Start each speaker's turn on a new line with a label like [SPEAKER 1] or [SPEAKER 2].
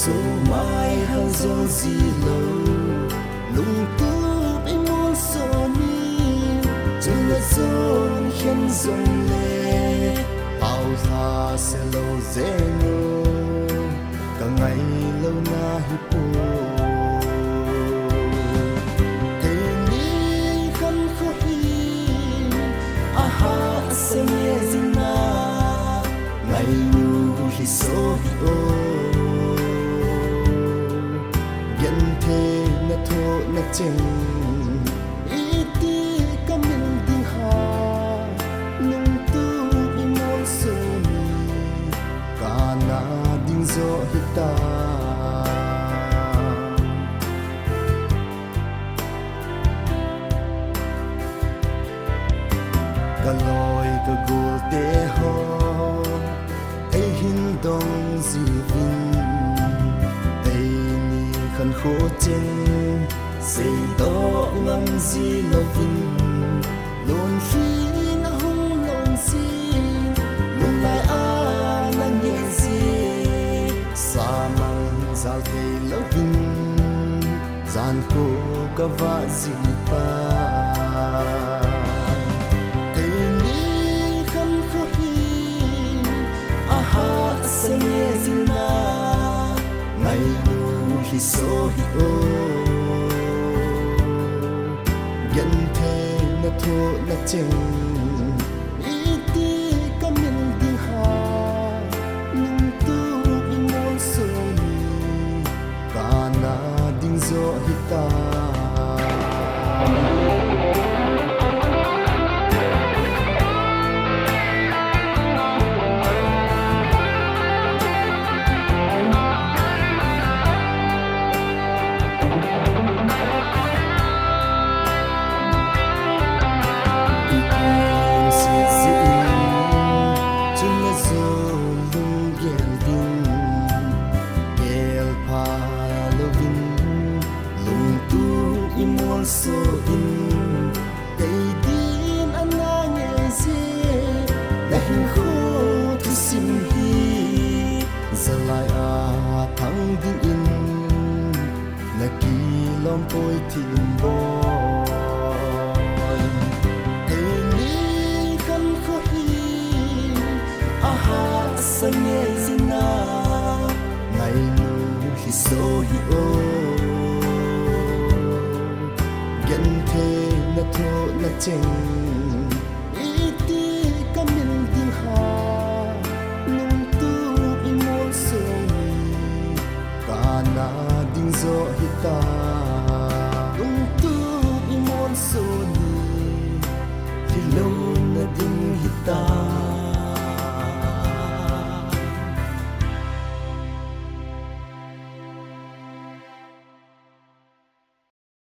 [SPEAKER 1] so mai hang zo zi lo lung tu be mon so ni chung la zon khen zong le ao tha se lo zeno cả ngày lâu na hi po te ni khan kho hi aha se me zina ngày nu hi so hi o yan the na tho na cheng iti kamin ding ha lung tu bi mon so ni kana ding zo hita ka loi ka gul te ho ai hin dong zi vin ai ni khan kho chen sei do ngam zi lo vin lon fi na hung lon si lung lai a na nge zi sa mang zal te lo vin zan ko ka va zi pa ngày nu hi so hi o yan the na tho na cheng iti kamin ding ha lung tu bi mon so ni kana ding zo hita so in cây din anh nghe gì đã hình khô thu sim hi giờ lại thăng din in là kỳ lom tôi tìm boy cây ni khăn khô hi aha sa nghe gì na ngày nu hi so hi o yan the na tho na cheng